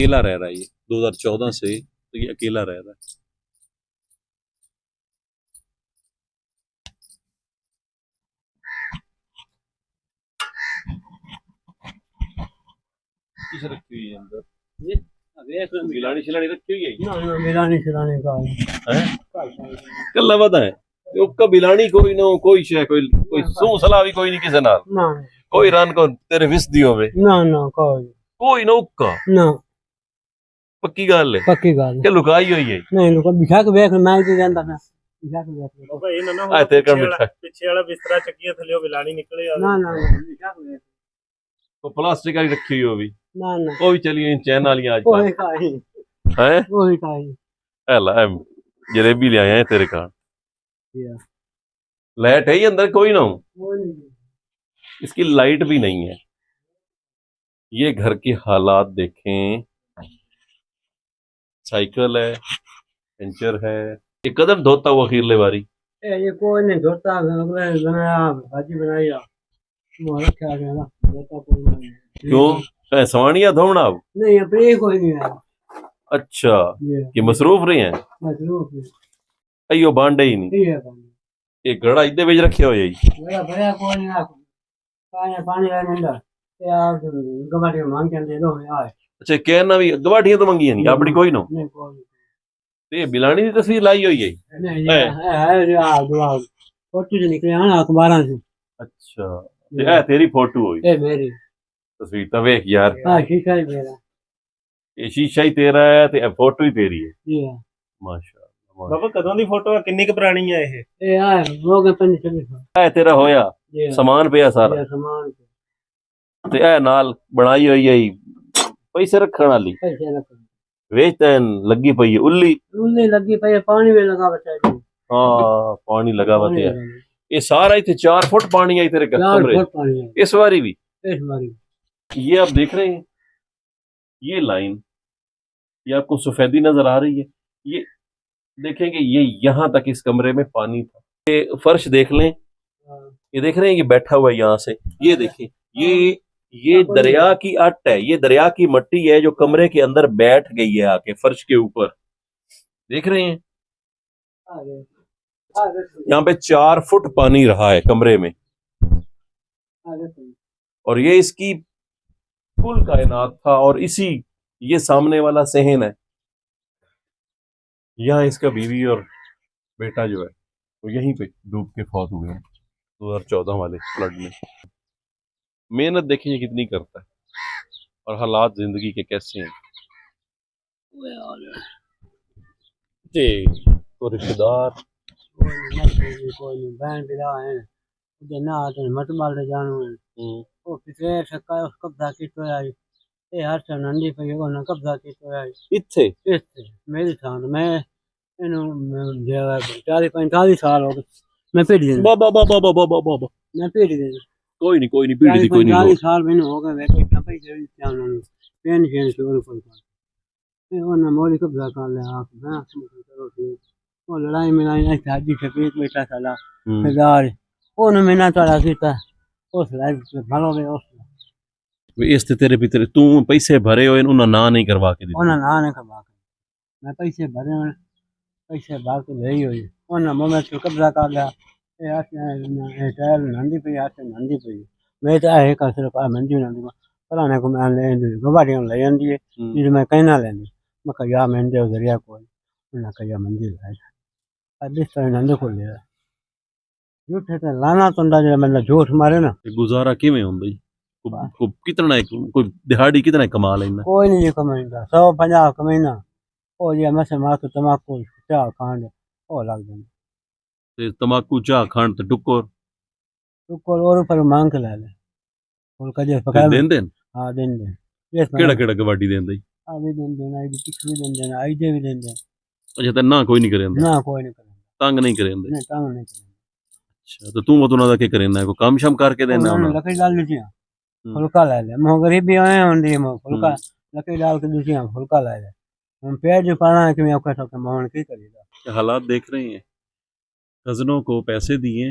अकेला रह रहा है ये 2014 से, तो ये अकेला रह रहा है। किस रखी हुई है अंदर ये? गिलानी शिलानी रखी हुई है ना ना मिलाने खिलाने का हैं? कल्ला पता है उसका बिलानी कोई ना कोई शे कोई कोई सू सलाह भी कोई नहीं किसी नाल ना कोई रन को तेरे विस दियो वे ना कोई ना उक्का ना पक्की गल है पक्की गल के लुकाई हुई है नहीं लोग बिठा के बैठ मैं तो जानता था बिठा के बैठ बाबा ये ना आ तेरे का मिठा पीछे वाला बिस्तरा चकिया थले बिलानी निकले यार ना बिठा के बैठ तो प्लास्टिक वाली रखी हुई वो भी ना वो भी चली हुई चैन वाली आज कोई खाई है कोई खाई हेला जलेबी ले आए हैं तेरे का या लाइट है ही अंदर कोई ना हो वो नहीं इसकी लाइट भी नहीं है। ये घर के हालात देखें, साइकिल है, पंचर है, ये कदम धोता हुआ खीरले बारी ये कोई नहीं धोता अगले बनाया भाजी बनाई मोहरा क्या गया धोता कोई नहीं क्यों सवानिया धोना अब नहीं अपने कोई नहीं आया अच्छा ये कि मसरूफ रहे हैं मसरूफ अयो बांडे ही नहीं है ये घड़ा इधे बेच रखे हो यही मेरा भैया कोई नहीं आ पानी आने अंदर यार गवाटी मांग के दे दो यार अच्छा कहना भी गवाठियां तो मंगी नहीं अपनी कोई ना नहीं कोई ये बिलानी की तस्वीर लाई हुई है नहीं है यार दुआ फोटो से निकले हैं ना अखबार से अच्छा ये तेरी फोटो हुई ए मेरी तस्वीर तो वेख यार हां शीशा ही मेरा ये शीशा ही तेरा है ते फोटो ही तेरी है ये माशाल्लाह बाबा कदों दी फोटो है किन्नी क पुरानी है ये ए यार वो के 25 है तेरा होया ये सामान पिया सारा ये सामान ते ए नाल बनाई हुई है पैसे रखने वाली पैसे ना वेच तैन लगी पई है उल्ली उल्ली लगी पई पानी में लगा बचा जी हाँ पानी लगा बते है ये सारा इतने 4 फुट पानी आई तेरे यार कमरे बहुत पानी है इस बारी भी इस बारी ये आप देख रहे हैं ये लाइन ये आपको सफेदी नजर आ रही है ये देखेंगे ये यहां तक इस कमरे में पानी था ये फर्श देख लें ये देख रहे हैं ये बैठा हुआ है यहाँ से ये देखें ये दरिया की अट है ये दरिया की मट्टी है जो कमरे के अंदर बैठ गई है आके फर्श के ऊपर देख रहे हैं यहाँ पे 4 फुट पानी रहा है कमरे में और ये इसकी कुल कायनात था और इसी ये सामने वाला सहन है यहाँ इसका बीवी और बेटा जो है वो यहीं पे डूब के फौत हुए हैं 2014 वाले फ्लड में। मेहनत देखिए कितनी करता है और हालात जिंदगी के कैसे हैं। तो रिश्तेदार कोई नहीं बहन बिरा है उधर ना आते मत मार ले जानो है वो पिछले शक्का उस कब्जा की तो आई ये हर से नंदी पे को ना कब्जा की तो आई इत्थे इस मेरी थान मैं इन्हों 40-45 साल हो गए मैं पीढ़ी दे बाबा बाबा बाबा बाबा मैं पीढ़ी दे कोई नहीं पीढ़ी कोई नहीं 40 साल मैंने हो गए वैसे क्या पैसे क्या उन्होंने पेन शुरू कोई ये वो ना मोरी कब्जा कर ले आप ना करो ठीक वो लड़ाई मिलाई ऐसे हाजी शफीक बेटा साला सरदार वो ना मैंने तो सीता उस लड़ाई भालो गए उस इस तेरे भीतर तू पैसे भरे हो उन्होंने ना नहीं करवा के दी उन्होंने ना नहीं करवा के मैं पैसे भरे पैसे भर के ले हुई उन्होंने मोमेंट को कब्जा कर लिया ये आते टायर नंदी पे आते नंदी पे मैं तो है का सिर्फ आ मंदी नंदी पराने को मैं ले गवाड़ी ले आंदी है ये मैं कहना लेनी मैं कहा मैं दे जरिया कोई उन्होंने कहा मंदी लाए अब इस तरह नंदी को ले झूठ है लाना तो अंदाजा मैंने झूठ मारे ना गुजारा किवें हुंदा जी खूब कितना है कोई दिहाड़ी कितना कमा लेना कोई नहीं कमाईंदा 150 कमाईना ओ ये मसे माथ तमाकू चाह खांड ओ लग जाए ते तमाकू चाह खान ते टुक्कर और पर मांग के ले ले और कजे पका देन हां दिन ये केड़ा गवाडी देंदा जी अभी दिन आई पिछले दिन आई दे भी दिन अच्छा ते ना कोई नहीं करेंदा ना कोई नहीं करेंदा तंग नहीं करेंदे नहीं तंग नहीं करेंदा अच्छा तो तू मतलब ना के करेना को काम शाम करके देना उन्होंने लकड़ी डाल लीजिए फुल्का ले ले मोह गरीबी आए होंदी मोह फुल्का लकड़ी डाल के दूसरी फुल्का ले ले हम पेड़ जो पाना है कि मैं आपका तो मोहन की करेगा हालात देख रहे हैं कजनों को पैसे दिए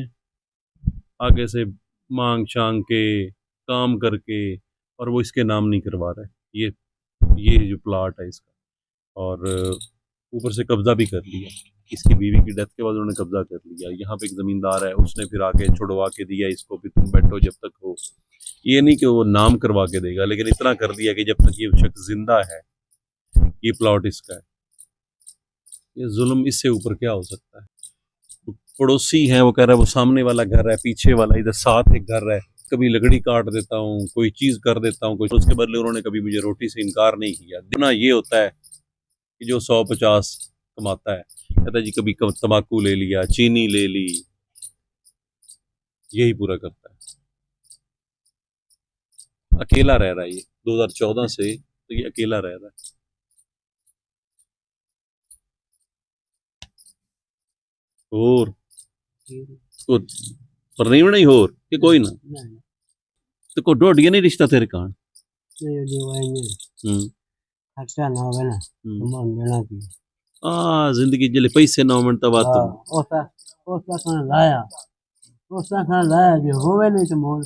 आगे से मांग शांग के काम करके और वो इसके नाम नहीं करवा रहे ये ये जो प्लॉट है इसका, और ऊपर से कब्जा भी कर लिया। इसकी बीवी की डेथ के बाद उन्होंने कब्जा कर लिया। यहाँ पे एक ज़मींदार है, उसने फिर आके छुड़वा के दिया इसको भी, तुम बैठो जब तक हो। ये नहीं कि वो नाम करवा के देगा, लेकिन इतना कर दिया कि जब तक ये शख्स जिंदा है ये प्लॉट इसका है। ये जुल्म इससे ऊपर क्या हो सकता है। पड़ोसी हैं, वो कह रहा है वो सामने वाला घर है, पीछे वाला, इधर साथ एक घर है, कभी लकड़ी काट देता हूँ, कोई चीज़ कर देता हूँ, कोई, उसके बदले उन्होंने कभी मुझे रोटी से इनकार नहीं किया। ना ये होता है कि जो 100-50 कमाता है, कहता है जी कभी तम्बाकू ले लिया, चीनी ले ली, यही पूरा करता है। अकेला रह रहा है ये 2014 से, तो ये अकेला रह रहा है। और तो पर नहीं होना ही होर कि कोई ना, नहीं तो को डोडिया नहीं रिश्ता तेरे कान। नहीं जो है नहीं हम्म खर्चा ना होवे ना हम्म। तुम देना की जिंदगी जले पैसे ना होवन तब हाँ तुम ओसा खान लाया जो होवे नहीं तो मोल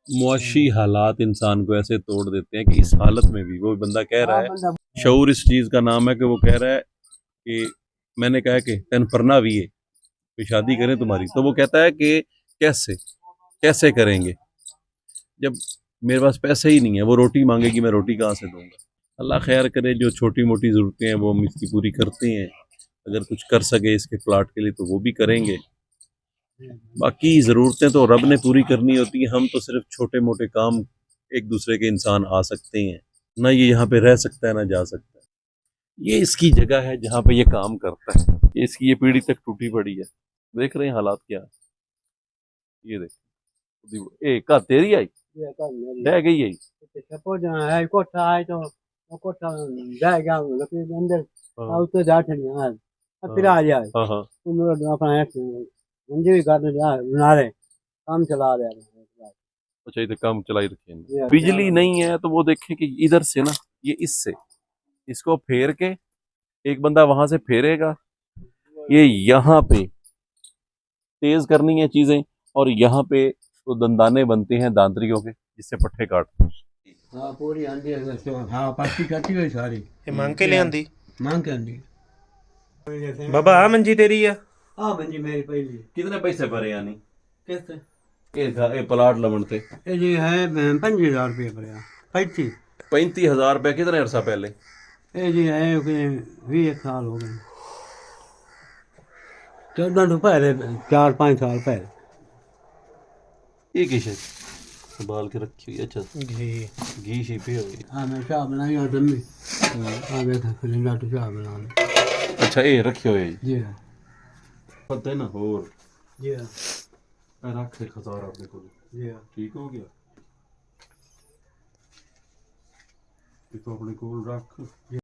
मुआशी हालात इंसान को ऐसे तोड़ देते हैं कि इस हालत में भी वो बंदा कह रहा है, बंदा शऊर इस चीज का नाम है कि वो कह रहा है कि मैंने कहा कि तेन परना भी है कि शादी करें तुम्हारी, तो वो कहता है कि कैसे कैसे करेंगे जब मेरे पास पैसे ही नहीं है। वो रोटी मांगेगी, मैं रोटी कहाँ से दूंगा। अल्लाह खैर करे, जो छोटी मोटी ज़रूरतें हैं वो हम इसकी पूरी करते हैं। अगर कुछ कर सके इसके प्लाट के लिए तो वो भी करेंगे। बाकी ज़रूरतें तो रब ने पूरी करनी होती है, हम तो सिर्फ छोटे मोटे काम एक दूसरे के इंसान आ सकते हैं। ना ये यहाँ पे रह सकता है ना जा सकता है। ये इसकी जगह है जहाँ पे ये काम करता है। ये इसकी ये पीढ़ी तक टूटी पड़ी है। देख रहे हैं हालात क्या है। ये देख ए का तेरी आई ये कर मेरी रह गई है। सपोज है कोठा है तो वो कोठा जाएगा लकड़ी के अंदर हाँ उसे जाट नहीं है फिर आ जाए हाँ हाँ। तुम लोग अपना मंजी भी कर बना रहे काम चला रहे हैं अच्छा इधर काम चलाई रखे हैं। ये बिजली नहीं है तो वो देखें कि इधर से ना, ये इससे इसको फेर के एक बंदा वहां से फेरेगा, ये यहाँ पे तेज करनी है चीजें, और यहाँ पे तो दंदाने बनते हैं दांतरियों के जिससे पट्टे काटते हैं। हाँ पूरी आंधी है तो हाँ पार्टी करती हुई सारी ਇਹ ਮੰਗ ਕੇ ਲਿਆਂਦੀ मांग के आंधी ਬਾਬਾ ਆ ਮੰਜੀ ਤੇਰੀ ਆ हाँ बंजी मेरी पहली कितने पैसे भरे यानी कैसे ये प्लाट लमन थे? ये जी है 5,000 रुपये भरिया 35 35,000 रुपए कितने अरसा पहले? ये जी है 20 साल हो गए 14 तो पहले 4-5 साल पहले ये किस है संभाल के रखी हुई? अच्छा ਜੀ घी शी पे हुई। हाँ मैं चाय बनाई और दम भी हाँ देखा फिर तो चाय बना ली अच्छा ये रखे हुए जी हाँ पता है ना। और जी हाँ रख ले खसारा अपने को, जी हाँ ठीक हो गया। ये तो अपने को रख